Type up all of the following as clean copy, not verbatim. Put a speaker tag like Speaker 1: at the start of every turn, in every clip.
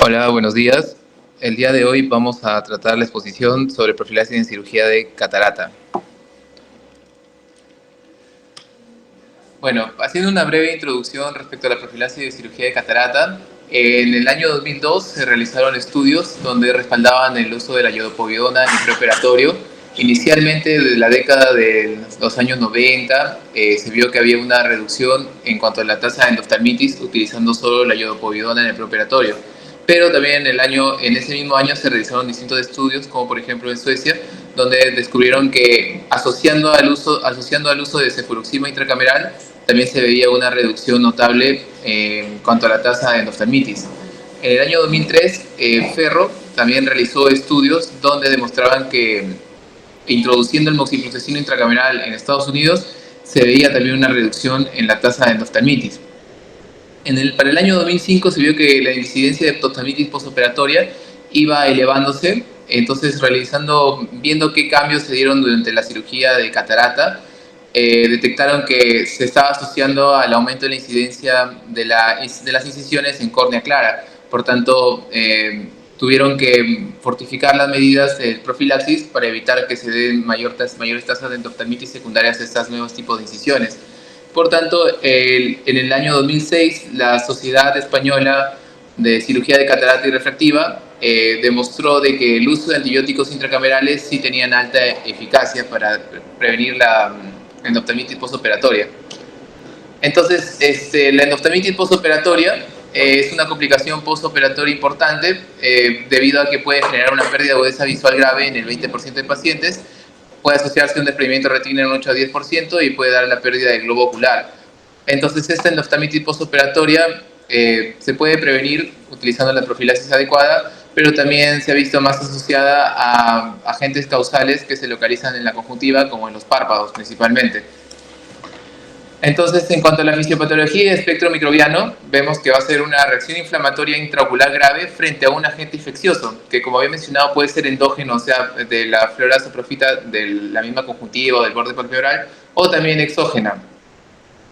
Speaker 1: Hola, buenos días. El día de hoy vamos a tratar la exposición sobre profilaxis en cirugía de catarata. Bueno, haciendo una breve introducción respecto a la profilaxis de cirugía de catarata, en el año 2002 se realizaron estudios donde respaldaban el uso de la iodopovidona en el preoperatorio. Inicialmente, desde la década de los años 90, se vio que había una reducción en cuanto a la tasa de endoftalmitis utilizando solo la iodopovidona en el preoperatorio. Pero también en ese mismo año se realizaron distintos estudios, como por ejemplo en Suecia, donde descubrieron que asociando al uso de cefuroxima intracameral también se veía una reducción notable en cuanto a la tasa de endoftalmitis. En el año 2003, Ferro también realizó estudios donde demostraban que introduciendo el moxifloxacino intracameral en Estados Unidos se veía también una reducción en la tasa de endoftalmitis. Para el año 2005 se vio que la incidencia de endoftalmitis postoperatoria iba elevándose, entonces viendo qué cambios se dieron durante la cirugía de catarata, detectaron que se estaba asociando al aumento de la incidencia de las incisiones en córnea clara. Por tanto, tuvieron que fortificar las medidas de profilaxis para evitar que se den mayores tasas de endoftalmitis secundarias a estos nuevos tipos de incisiones. Por tanto, en el año 2006, la Sociedad Española de Cirugía de Catarata y Refractiva demostró de que el uso de antibióticos intracamerales sí tenían alta eficacia para prevenir la endoftalmitis postoperatoria. Entonces, la endoftalmitis postoperatoria es una complicación postoperatoria importante debido a que puede generar una pérdida de agudeza visual grave en el 20% de pacientes, puede asociarse a un desprendimiento de retina en un 8 a 10% y puede dar la pérdida del globo ocular. Entonces, esta endoftalmitis postoperatoria se puede prevenir utilizando la profilaxis adecuada, pero también se ha visto más asociada a agentes causales que se localizan en la conjuntiva, como en los párpados principalmente. Entonces, en cuanto a la fisiopatología y espectro microbiano, vemos que va a ser una reacción inflamatoria intraocular grave frente a un agente infeccioso, que como había mencionado puede ser endógeno, o sea, de la flora saprofita de la misma conjuntiva o del borde palpebral, o también exógena.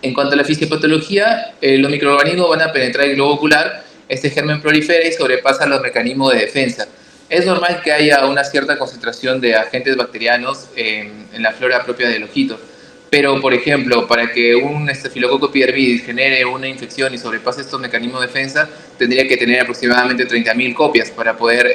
Speaker 1: En cuanto a la fisiopatología, los microorganismos van a penetrar el globo ocular, este germen prolifera y sobrepasa los mecanismos de defensa. Es normal que haya una cierta concentración de agentes bacterianos en la flora propia del ojito. Pero, por ejemplo, para que un estafilococo epidermidis genere una infección y sobrepase estos mecanismos de defensa, tendría que tener aproximadamente 30.000 copias para poder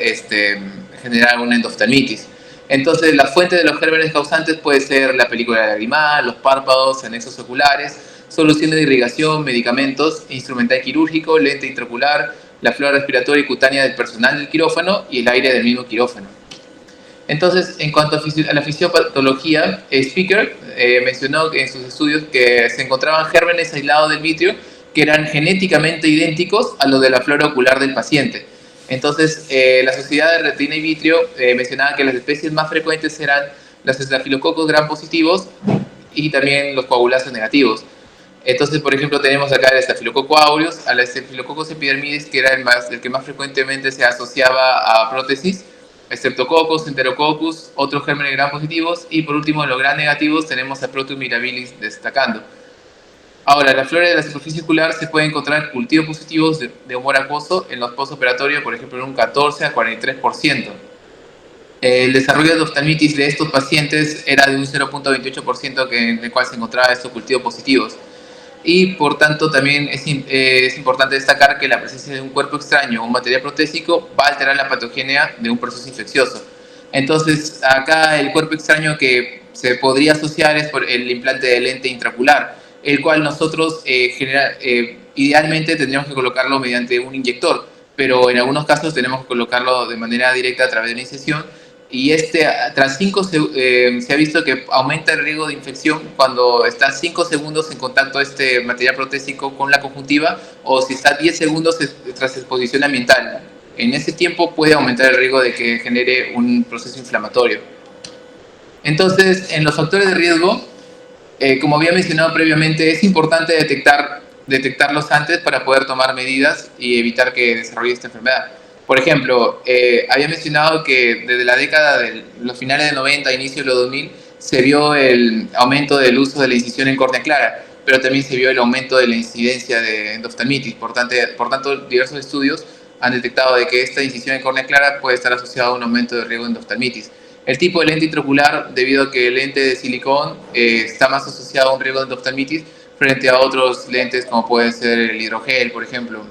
Speaker 1: generar una endoftalmitis. Entonces, la fuente de los gérmenes causantes puede ser la película lagrimal, los párpados, anexos oculares, soluciones de irrigación, medicamentos, instrumental quirúrgico, lente intraocular, la flora respiratoria y cutánea del personal del quirófano y el aire del mismo quirófano. Entonces, en cuanto a la fisiopatología, Speaker mencionó en sus estudios que se encontraban gérmenes aislados del vitrio que eran genéticamente idénticos a los de la flora ocular del paciente. Entonces, la Sociedad de Retina y Vitrio mencionaba que las especies más frecuentes eran los estafilococos gram positivos y también los coaguláceos negativos. Entonces, por ejemplo, tenemos acá el estafilococo aureus, al estafilococcus epidermidis, que era el que más frecuentemente se asociaba a prótesis, Streptococcus, Enterococcus, otros gérmenes gram positivos, y por último, en los gram negativos tenemos a Proteus mirabilis destacando. Ahora, en la flora de la superficie ocular se puede encontrar cultivos positivos de humor acuoso en los postoperatorios, por ejemplo, en un 14 a 43%. El desarrollo de oftalmitis de estos pacientes era de un 0.28% en el cual se encontraban estos cultivos positivos. Y por tanto también es importante destacar que la presencia de un cuerpo extraño o un material protésico va a alterar la patogenia de un proceso infeccioso. Entonces, acá el cuerpo extraño que se podría asociar es por el implante de lente intraocular, el cual nosotros idealmente tendríamos que colocarlo mediante un inyector, pero en algunos casos tenemos que colocarlo de manera directa a través de una incisión. Y tras 5 se ha visto que aumenta el riesgo de infección cuando está 5 segundos en contacto este material protésico con la conjuntiva, o si está 10 segundos tras exposición ambiental. En ese tiempo puede aumentar el riesgo de que genere un proceso inflamatorio. Entonces, en los factores de riesgo, como había mencionado previamente, es importante detectarlos antes para poder tomar medidas y evitar que desarrolle esta enfermedad. Por ejemplo, había mencionado que desde la década de los finales de 90, inicio de los 2000, se vio el aumento del uso de la incisión en córnea clara, pero también se vio el aumento de la incidencia de endoftalmitis. Por tanto, diversos estudios han detectado de que esta incisión en córnea clara puede estar asociada a un aumento de riesgo de endoftalmitis. El tipo de lente intraocular, debido a que el lente de silicón está más asociado a un riesgo de endoftalmitis frente a otros lentes como puede ser el hidrogel, por ejemplo.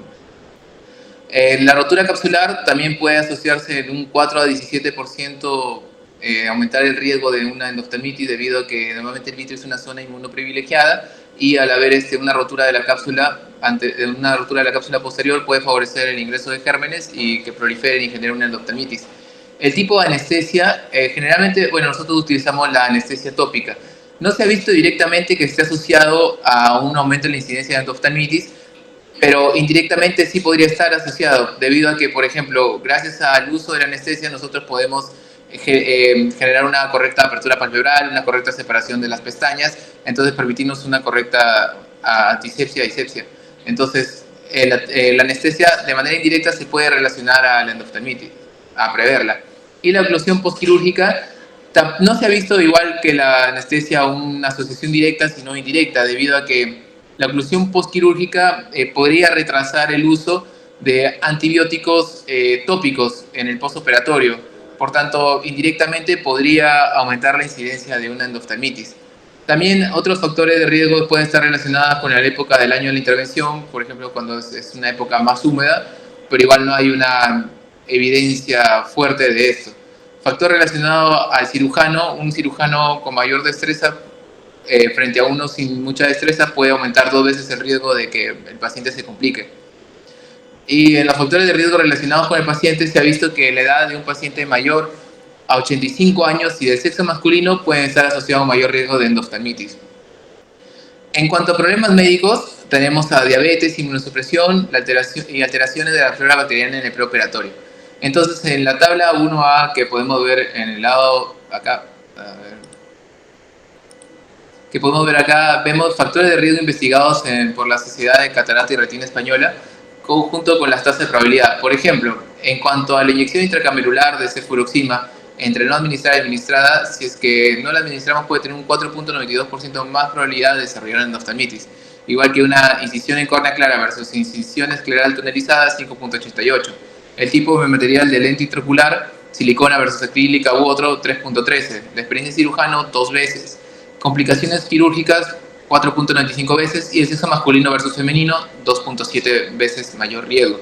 Speaker 1: La rotura capsular también puede asociarse en un 4 a 17% aumentar el riesgo de una endoftalmitis debido a que normalmente el vitrio es una zona inmunoprivilegiada y al haber una rotura de la cápsula posterior puede favorecer el ingreso de gérmenes y que proliferen y generen una endoftalmitis. El tipo de anestesia, generalmente, bueno, nosotros utilizamos la anestesia tópica. No se ha visto directamente que esté asociado a un aumento en la incidencia de endoftalmitis, pero indirectamente sí podría estar asociado, debido a que, por ejemplo, gracias al uso de la anestesia nosotros podemos generar una correcta apertura palpebral, una correcta separación de las pestañas, entonces permitirnos una correcta antisepsia y sepsia. Entonces, la anestesia de manera indirecta se puede relacionar a la endoftalmitis, a preverla. Y la oclusión postquirúrgica no se ha visto igual que la anestesia una asociación directa, sino indirecta, debido a que la oclusión postquirúrgica podría retrasar el uso de antibióticos tópicos en el postoperatorio. Por tanto, indirectamente podría aumentar la incidencia de una endoftalmitis. También otros factores de riesgo pueden estar relacionados con la época del año de la intervención, por ejemplo, cuando es una época más húmeda, pero igual no hay una evidencia fuerte de esto. Factor relacionado al cirujano, un cirujano con mayor destreza frente a uno sin mucha destreza puede aumentar 2 veces el riesgo de que el paciente se complique. Y en los factores de riesgo relacionados con el paciente se ha visto que la edad de un paciente mayor a 85 años y del sexo masculino pueden estar asociados a un mayor riesgo de endoftalmitis. En cuanto a problemas médicos, tenemos a diabetes, inmunosupresión y alteraciones de la flora bacteriana en el preoperatorio. Entonces, en la tabla 1A que podemos ver en el lado acá, vemos factores de riesgo investigados por la Sociedad de Catarata y Retina Española, junto con las tasas de probabilidad. Por ejemplo, en cuanto a la inyección intracamerular de cefuroxima entre no administrada y administrada, si es que no la administramos puede tener un 4.92% más probabilidad de desarrollar una endoftalmitis, igual que una incisión en córnea clara versus incisión escleral tunelizada, 5.88. El tipo de material de lente intraocular, silicona versus acrílica u otro, 3.13. La experiencia de cirujano, 2 veces. Complicaciones quirúrgicas, 4.95 veces, y el sexo masculino versus femenino, 2.7 veces mayor riesgo.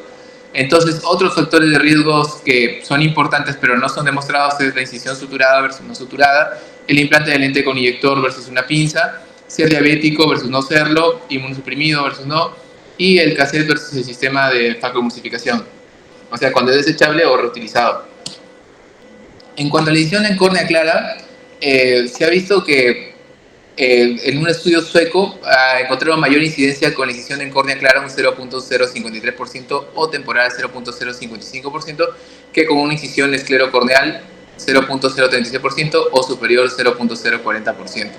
Speaker 1: Entonces, otros factores de riesgos que son importantes pero no son demostrados es la incisión suturada versus no suturada, el implante de lente con inyector versus una pinza, ser diabético versus no serlo, inmunosuprimido versus no, y el cassette versus el sistema de facoemulsificación, o sea, cuando es desechable o reutilizado. En cuanto a la incisión en córnea clara, se ha visto que en un estudio sueco encontraron mayor incidencia con la incisión en córnea clara, un 0.053% o temporal 0.055%, que con una incisión esclerocorneal 0.036% o superior 0.040%.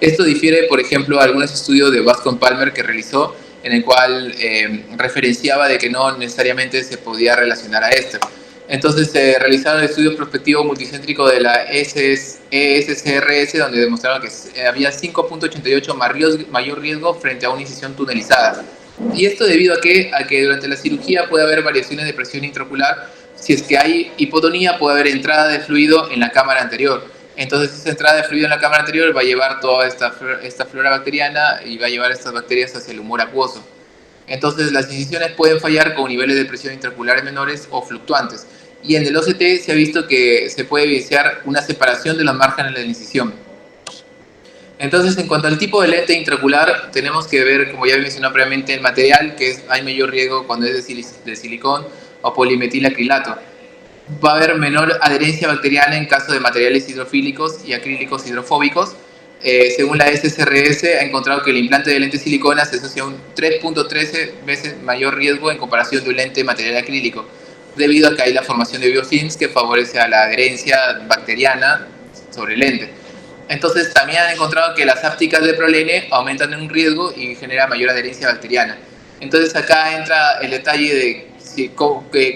Speaker 1: Esto difiere, por ejemplo, a algunos estudios de Bascom Palmer que realizó, en el cual referenciaba de que no necesariamente se podía relacionar a esto. Entonces se realizaron estudios prospectivos multicéntricos de la ESCRS, donde demostraron que había 5.88 mayor riesgo frente a una incisión tunelizada. Y esto debido a que durante la cirugía puede haber variaciones de presión intraocular. Si es que hay hipotonía, puede haber entrada de fluido en la cámara anterior. Entonces esa entrada de fluido en la cámara anterior va a llevar toda esta flora bacteriana y va a llevar estas bacterias hacia el humor acuoso. Entonces las incisiones pueden fallar con niveles de presión intraoculares menores o fluctuantes. Y en el OCT se ha visto que se puede evidenciar una separación de los márgenes de la incisión. Entonces, en cuanto al tipo de lente intraocular, tenemos que ver, como ya mencioné previamente, el material, que hay mayor riesgo cuando es de silicón o polimetilacrilato. Va a haber menor adherencia bacteriana en caso de materiales hidrofílicos y acrílicos hidrofóbicos. Según la SSRS, ha encontrado que el implante de lente silicona se asocia a un 3.13 veces mayor riesgo en comparación de un lente de material acrílico, debido a que hay la formación de biofilms que favorece a la adherencia bacteriana sobre el lente. Entonces, también han encontrado que las ápticas de prolene aumentan en un riesgo y genera mayor adherencia bacteriana. Entonces, acá entra el detalle de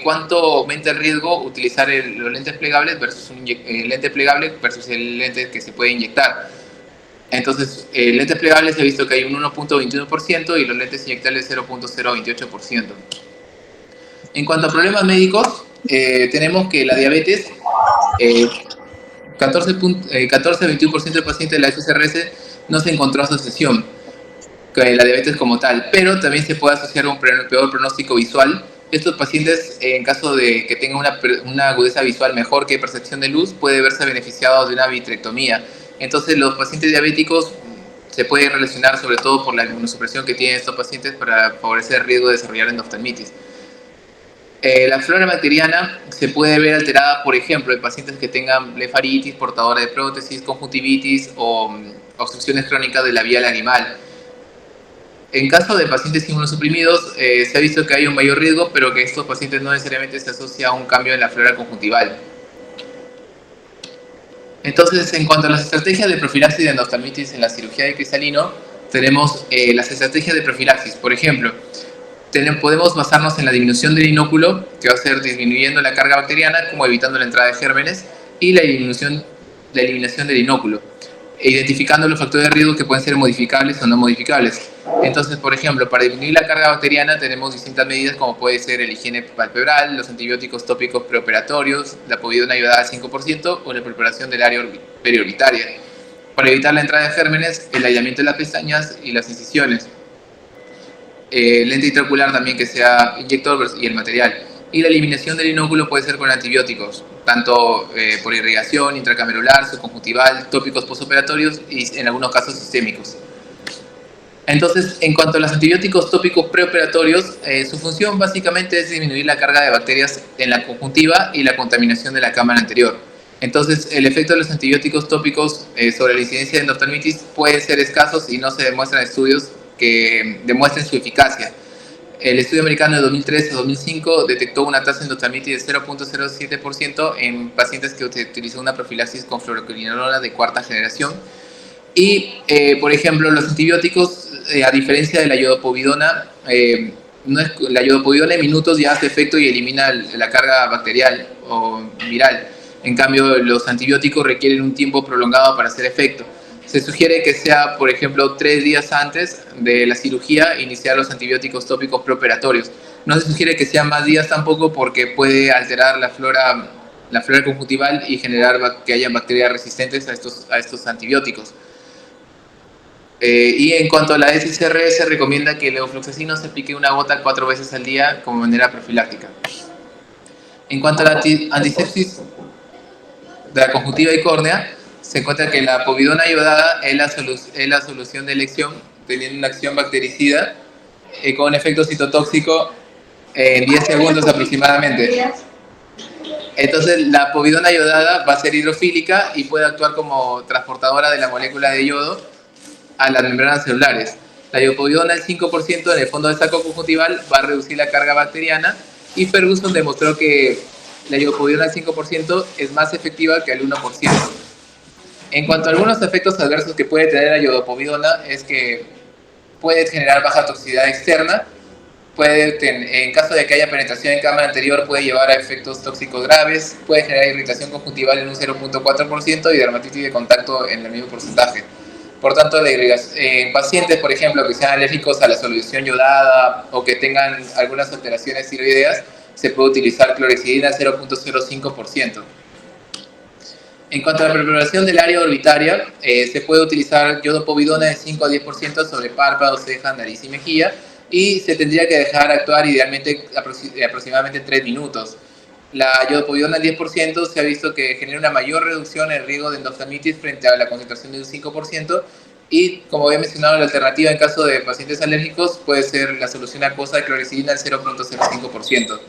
Speaker 1: cuánto aumenta el riesgo utilizar los lentes plegables versus el lente plegable versus el lente que se puede inyectar. Entonces, lentes plegables se ha visto que hay un 1.21% y los lentes inyectables 0.028%. En cuanto a problemas médicos, tenemos que la diabetes, 14-21% de pacientes de la SRS no se encontró asociación con la diabetes como tal, pero también se puede asociar a un peor pronóstico visual. Estos pacientes, en caso de que tengan una agudeza visual mejor que percepción de luz, puede verse beneficiado de una vitrectomía. Entonces, los pacientes diabéticos se puede relacionar sobre todo por la inmunosupresión que tienen estos pacientes para favorecer el riesgo de desarrollar endoftalmitis. La flora bacteriana se puede ver alterada, por ejemplo, en pacientes que tengan blefaritis, portadora de prótesis, conjuntivitis o obstrucciones crónicas de la vía lagrimal. En caso de pacientes inmunosuprimidos, se ha visto que hay un mayor riesgo, pero que estos pacientes no necesariamente se asocia a un cambio en la flora conjuntival. Entonces, en cuanto a las estrategias de profilaxis de endoftalmitis en la cirugía de cristalino, tenemos las estrategias de profilaxis. Por ejemplo, podemos basarnos en la disminución del inóculo, que va a ser disminuyendo la carga bacteriana, como evitando la entrada de gérmenes, y la eliminación del inóculo, identificando los factores de riesgo que pueden ser modificables o no modificables. Entonces, por ejemplo, para disminuir la carga bacteriana tenemos distintas medidas, como puede ser el higiene palpebral, los antibióticos tópicos preoperatorios, la povidona iodada al 5% o la preparación del área periorbitaria. Para evitar la entrada de gérmenes, el aislamiento de las pestañas y las incisiones. Lente intraocular también que sea inyector y el material. Y la eliminación del inóculo puede ser con antibióticos, tanto por irrigación, intracamerular, subconjuntival, tópicos postoperatorios y en algunos casos sistémicos. Entonces, en cuanto a los antibióticos tópicos preoperatorios, su función básicamente es disminuir la carga de bacterias en la conjuntiva y la contaminación de la cámara anterior. Entonces, el efecto de los antibióticos tópicos sobre la incidencia de endoftalmitis puede ser escasos y no se demuestran estudios que demuestren su eficacia. El estudio americano de 2003 a 2005 detectó una tasa de endoftalmitis de 0.07% en pacientes que utilizó una profilaxis con fluoroquinolona de cuarta generación. Y, por ejemplo, los antibióticos, a diferencia de la iodopovidona, la iodopovidona en minutos ya hace efecto y elimina la carga bacterial o viral. En cambio, los antibióticos requieren un tiempo prolongado para hacer efecto. Se sugiere que sea, por ejemplo, 3 días antes de la cirugía iniciar los antibióticos tópicos preoperatorios. No se sugiere que sean más días tampoco porque puede alterar la flora conjuntival y generar que haya bacterias resistentes a estos antibióticos. Y en cuanto a la SSRS, se recomienda que el levofloxacino se aplique una gota 4 veces al día como manera profiláctica. En cuanto a la antisepsis de la conjuntiva y córnea, se encuentra que la povidona iodada es la solución de elección, teniendo una acción bactericida con un efecto citotóxico en 10 segundos aproximadamente. Entonces, la povidona iodada va a ser hidrofílica y puede actuar como transportadora de la molécula de yodo a las membranas celulares. La iodopovidona al 5% en el fondo del saco conjuntival va a reducir la carga bacteriana y Ferguson demostró que la iodopovidona al 5% es más efectiva que al 1%. En cuanto a algunos efectos adversos que puede tener la iodopovidona es que puede generar baja toxicidad externa, en caso de que haya penetración en cámara anterior puede llevar a efectos tóxicos graves, puede generar irritación conjuntival en un 0.4% y dermatitis de contacto en el mismo porcentaje. Por tanto, en pacientes, por ejemplo, que sean alérgicos a la solución yodada o que tengan algunas alteraciones tiroideas, se puede utilizar clorexidina 0.05%. En cuanto a la preparación del área orbitaria, se puede utilizar iodopovidona de 5 a 10% sobre párpados, cejas, nariz y mejilla, y se tendría que dejar actuar idealmente aproximadamente 3 minutos. La iodopovidona al 10% se ha visto que genera una mayor reducción en el riesgo de endoftalmitis frente a la concentración del 5%, y como había mencionado, la alternativa en caso de pacientes alérgicos puede ser la solución acuosa de clorexidina al 0.05%.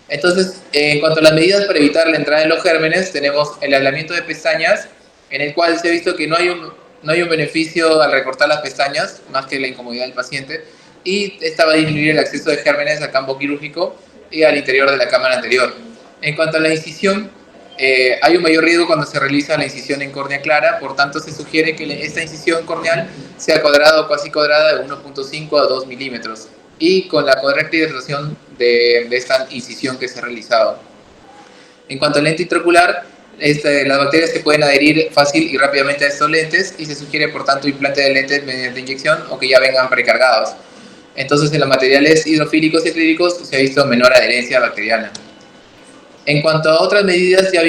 Speaker 1: Entonces, en cuanto a las medidas para evitar la entrada de los gérmenes, tenemos el aislamiento de pestañas, en el cual se ha visto que no hay un beneficio al recortar las pestañas, más que la incomodidad del paciente, y esta va a disminuir el acceso de gérmenes al campo quirúrgico y al interior de la cámara anterior. En cuanto a la incisión, hay un mayor riesgo cuando se realiza la incisión en córnea clara, por tanto se sugiere que esta incisión corneal sea cuadrada o cuasi cuadrada de 1.5 a 2 milímetros y con la correcta hidratación de esta incisión que se ha realizado. En cuanto al lente intraocular, las bacterias se pueden adherir fácil y rápidamente a estos lentes y se sugiere por tanto implante de lentes mediante inyección o que ya vengan precargados. Entonces, en los materiales hidrofílicos y acrílicos se ha visto menor adherencia bacteriana. En cuanto a otras medidas, ya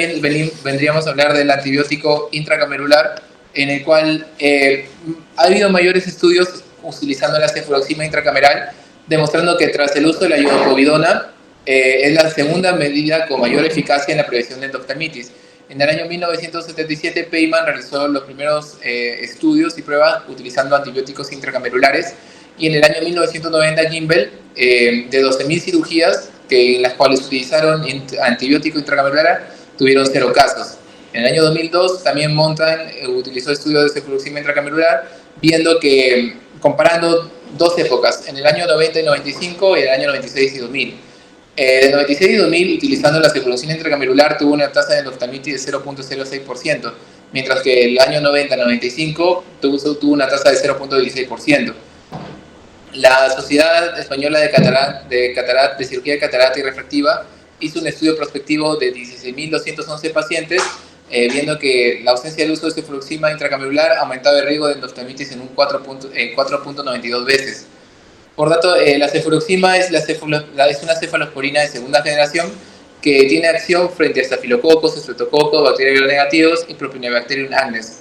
Speaker 1: vendríamos a hablar del antibiótico intracamerular, en el cual ha habido mayores estudios utilizando la cefuroxima intracameral, demostrando que tras el uso de la iodopovidona es la segunda medida con mayor eficacia en la prevención de endoftalmitis. En el año 1977, Peyman realizó los primeros estudios y pruebas utilizando antibióticos intracamerulares, y en el año 1990 Gimbel, de 12.000 cirugías en las cuales utilizaron antibiótico intracamerular, tuvieron 0 casos. En el año 2002 también Montan utilizó estudios de cefuroxima intracamerular, viendo que, comparando dos épocas, en el año 90 y 95 y en el año 96 y 2000. De 96 y 2000, utilizando la cefuroxima intracamerular, tuvo una tasa de endoftalmitis de 0.06%, mientras que el año 90-95 tuvo una tasa de 0.16%. La Sociedad Española de Cirugía de Catarata y Refractiva hizo un estudio prospectivo de 16.211 pacientes, viendo que la ausencia del uso de cefuroxima intracamerular aumentaba el riesgo de endoftalmitis en un 4.92 veces. Por tanto, la cefuroxima es una cefalosporina de segunda generación que tiene acción frente a estafilococos, estreptococos, bacterias gram-negativos y Propionibacterium agnes.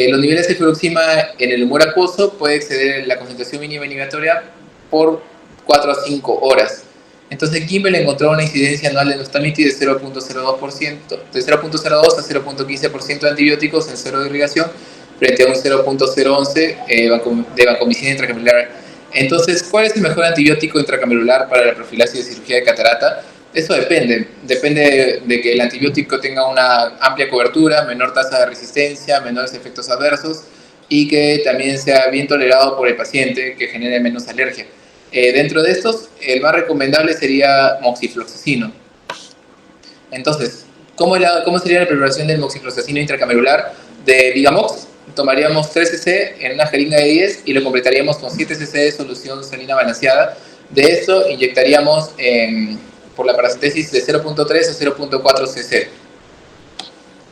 Speaker 1: Los niveles de cefuroxima en el humor acuoso puede exceder la concentración mínima inhibitoria por 4 a 5 horas. Entonces, Gimbel encontró una incidencia anual de endoftalmitis de 0.02%, de 0.02 a 0.15% de antibióticos en suero de irrigación frente a un 0.011 de vancomicina intracamerular. Entonces, ¿cuál es el mejor antibiótico intracamerular para la profilaxis de cirugía de catarata? Eso depende de que el antibiótico tenga una amplia cobertura, menor tasa de resistencia, menores efectos adversos y que también sea bien tolerado por el paciente, que genere menos alergia. Dentro de estos, el más recomendable sería moxifloxacino. Entonces, ¿cómo sería la preparación del moxifloxacino intracamerular? De Vigamox, tomaríamos 3 cc en una jeringa de 10 y lo completaríamos con 7 cc de solución salina balanceada. De esto inyectaríamos por la paracentesis de 0.3 a 0.4 cc.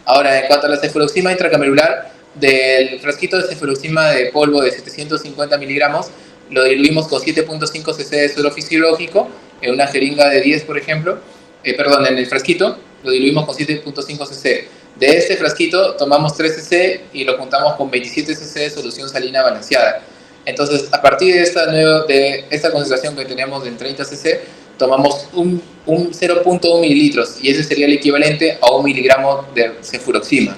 Speaker 1: Ahora, en cuanto a la cefuroxima intracamerular, del frasquito de cefuroxima de polvo de 750 miligramos, lo diluimos con 7.5 cc de suero fisiológico en una jeringa de 10, por ejemplo. En el frasquito lo diluimos con 7.5 cc. De este frasquito tomamos 3 cc y lo juntamos con 27 cc de solución salina balanceada. Entonces, a partir de esta concentración que teníamos en 30 cc, tomamos un 0.1 mililitros y ese sería el equivalente a 1 miligramo de cefuroxima.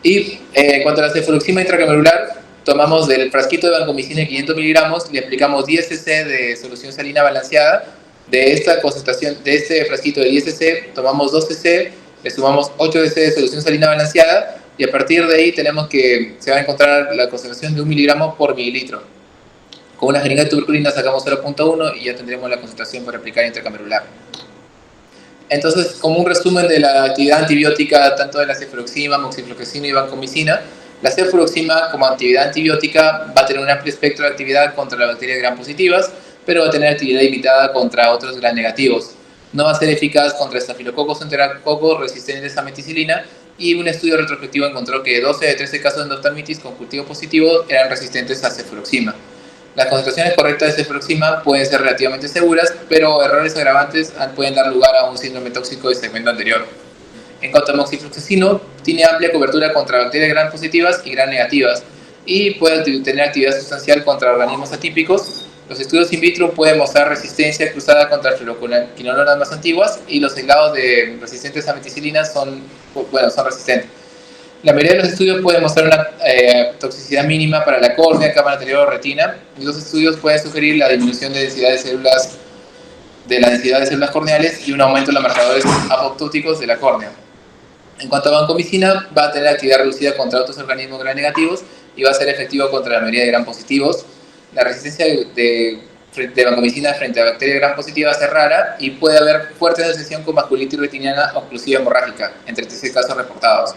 Speaker 1: Y en cuanto a la cefuroxima intracamerular, tomamos del frasquito de vancomicina de 500 miligramos, le aplicamos 10 cc de solución salina balanceada. De esta concentración, de este frasquito de 10 cc, tomamos 2 cc, le sumamos 8 cc de solución salina balanceada y a partir de ahí se va a encontrar la concentración de 1 miligramo por mililitro. Con una jeringa de tuberculina sacamos 0.1 y ya tendremos la concentración para aplicar intracamerular. Entonces, como un resumen de la actividad antibiótica tanto de la cefuroxima, moxifloxacino y vancomicina, la cefuroxima como actividad antibiótica va a tener un amplio espectro de actividad contra las bacterias gram positivas, pero va a tener actividad limitada contra otros gram negativos. No va a ser eficaz contra estafilococos o enterococos resistentes a meticilina, y un estudio retrospectivo encontró que 12 de 13 casos de endoftalmitis con cultivo positivo eran resistentes a cefuroxima. Las concentraciones correctas de cefuroxima pueden ser relativamente seguras, pero errores agravantes pueden dar lugar a un síndrome tóxico del segmento anterior. En cuanto a moxifloxacino, tiene amplia cobertura contra bacterias gram positivas y gram negativas y puede tener actividad sustancial contra organismos atípicos. Los estudios in vitro pueden mostrar resistencia cruzada contra fluoroquinolonas más antiguas y los aislados de resistentes a meticilina son resistentes. La mayoría de los estudios pueden mostrar una toxicidad mínima para la córnea, cámara anterior o retina, y los estudios pueden sugerir la disminución de densidad de células corneales y un aumento en los marcadores apoptóticos de la córnea. En cuanto a vancomicina, va a tener actividad reducida contra otros organismos gram negativos y va a ser efectivo contra la mayoría de gram positivos. La resistencia de vancomicina frente a bacterias gram positivas es rara y puede haber fuerte asociación con vasculitis retiniana oclusiva hemorrágica, entre 13 casos reportados.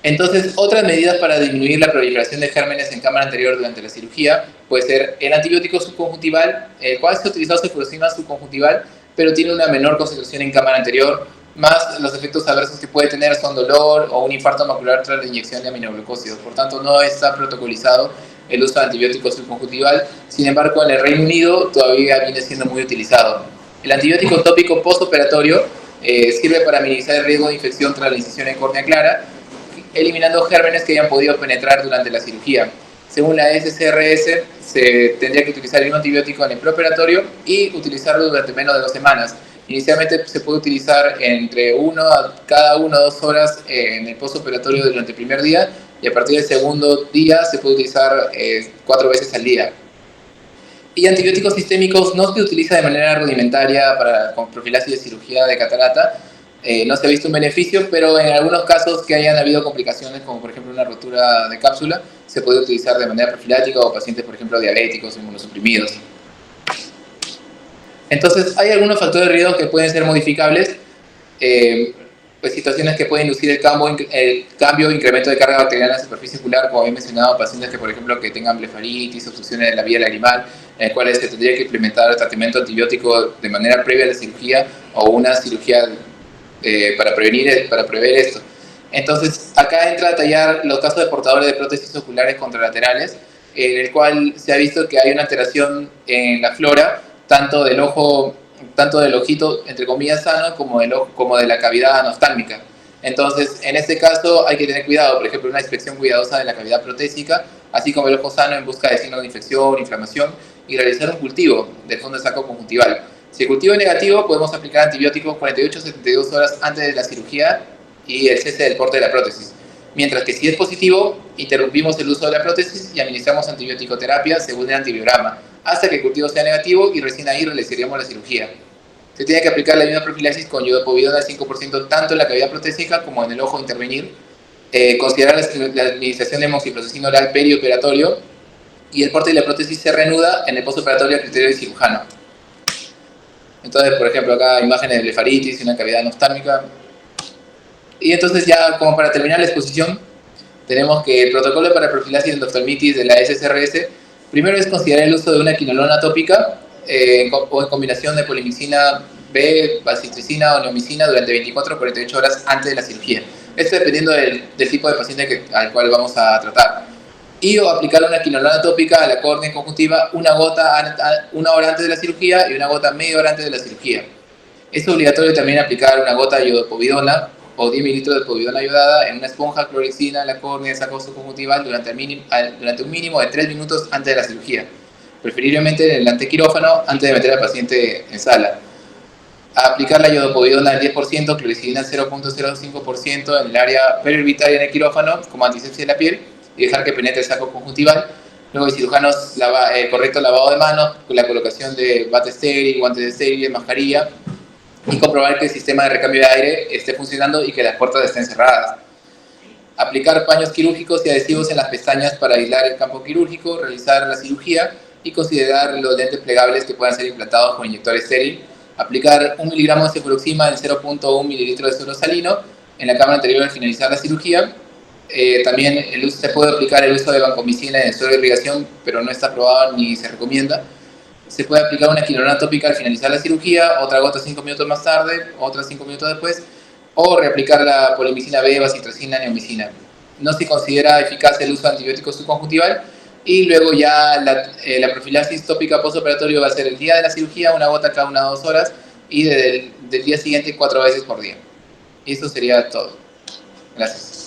Speaker 1: Entonces, otras medidas para disminuir la proliferación de gérmenes en cámara anterior durante la cirugía puede ser el antibiótico subconjuntival, el cual se ha utilizado cefuroxima subconjuntival, pero tiene una menor concentración en cámara anterior, más los efectos adversos que puede tener son dolor o un infarto macular tras la inyección de aminoglucósidos. Por tanto, no está protocolizado el uso de antibióticos subconjuntival. Sin embargo, en el Reino Unido todavía viene siendo muy utilizado. El antibiótico tópico postoperatorio sirve para minimizar el riesgo de infección tras la incisión en córnea clara, eliminando gérmenes que hayan podido penetrar durante la cirugía. Según la SCRS, se tendría que utilizar el mismo antibiótico en el preoperatorio y utilizarlo durante menos de 2 semanas. Inicialmente se puede utilizar entre cada 1 o 2 horas en el postoperatorio durante el primer día, y a partir del segundo día se puede utilizar 4 veces al día. Y antibióticos sistémicos no se utiliza de manera rudimentaria con profilaxis de cirugía de catarata. No se ha visto un beneficio, pero en algunos casos que hayan habido complicaciones, como por ejemplo una rotura de cápsula, se puede utilizar de manera profiláctica o pacientes, por ejemplo, diabéticos o inmunosuprimidos. Entonces, hay algunos factores de riesgo que pueden ser modificables, pues situaciones que pueden inducir el cambio o incremento de carga bacteriana en la superficie ocular, como había mencionado, pacientes que, por ejemplo, que tengan blefaritis, obstrucciones de la vía lagrimal, en las cuales se tendría que implementar el tratamiento antibiótico de manera previa a la cirugía o una cirugía para prever esto. Entonces, acá entra a detallar los casos de portadores de prótesis oculares contralaterales, en el cual se ha visto que hay una alteración en la flora, tanto del ojito, entre comillas, sano, como de la cavidad anostálmica. Entonces, en este caso hay que tener cuidado, por ejemplo, una inspección cuidadosa de la cavidad protésica, así como el ojo sano en busca de signos de infección, inflamación, y realizar un cultivo del fondo de saco conjuntival. Si el cultivo es negativo, podemos aplicar antibióticos 48 a 72 horas antes de la cirugía y el cese del porte de la prótesis. Mientras que si es positivo, interrumpimos el uso de la prótesis y administramos antibioticoterapia según el antibiograma, hasta que el cultivo sea negativo, y recién ahí realizaríamos la cirugía. Se tiene que aplicar la misma profilaxis con iodopovidona al 5% tanto en la cavidad protésica como en el ojo intervenir. Considerar la administración de moxifloxacin oral perioperatorio, y el porte de la prótesis se reanuda en el postoperatorio a criterio del cirujano. Entonces, por ejemplo, acá imágenes de blefaritis y una cavidad anostálmica. Y entonces, ya como para terminar la exposición, tenemos que el protocolo para profilaxis de endoftalmitis de la SCRS, primero es considerar el uso de una quinolona tópica o en combinación de polimicina B, bacitricina o neomicina durante 24 o 48 horas antes de la cirugía. Esto dependiendo del tipo de paciente al cual vamos a tratar. Y o aplicar una quinolona tópica a la córnea conjuntiva una gota 1 hora antes de la cirugía y una gota media hora antes de la cirugía. Es obligatorio también aplicar una gota de iodopovidona o 10 mililitros de povidona iodada en una esponja clorexina en la córnea de saco subconjuntival durante un mínimo de 3 minutos antes de la cirugía, preferiblemente en el antequirófano antes de meter al paciente en sala. Aplicar la iodopovidona al 10%, clorexidina al 0.05% en el área periorbitaria en el quirófano como antisepsia de la piel, y dejar que penetre el saco conjuntival. Luego, el cirujano correcto lavado de manos, con la colocación de bata estéril, guantes estériles, mascarilla, y comprobar que el sistema de recambio de aire esté funcionando y que las puertas estén cerradas. Aplicar paños quirúrgicos y adhesivos en las pestañas para aislar el campo quirúrgico, realizar la cirugía y considerar los lentes plegables que puedan ser implantados con inyector estéril. Aplicar 1 miligramo de cefuroxima en 0.1 mililitros de suero salino en la cámara anterior al finalizar la cirugía. También se puede aplicar el uso de vancomicina en el suero de irrigación, pero no está aprobado ni se recomienda. Se puede aplicar una quinolona tópica al finalizar la cirugía, otra gota 5 minutos más tarde, otra 5 minutos después, o reaplicar la polimicina B, bacitracina, neomicina. No se considera eficaz el uso de antibióticos subconjuntival, y luego ya la profilaxis tópica postoperatorio va a ser el día de la cirugía, una gota cada 1 o 2 horas, y del día siguiente 4 veces por día. Y eso sería todo. Gracias.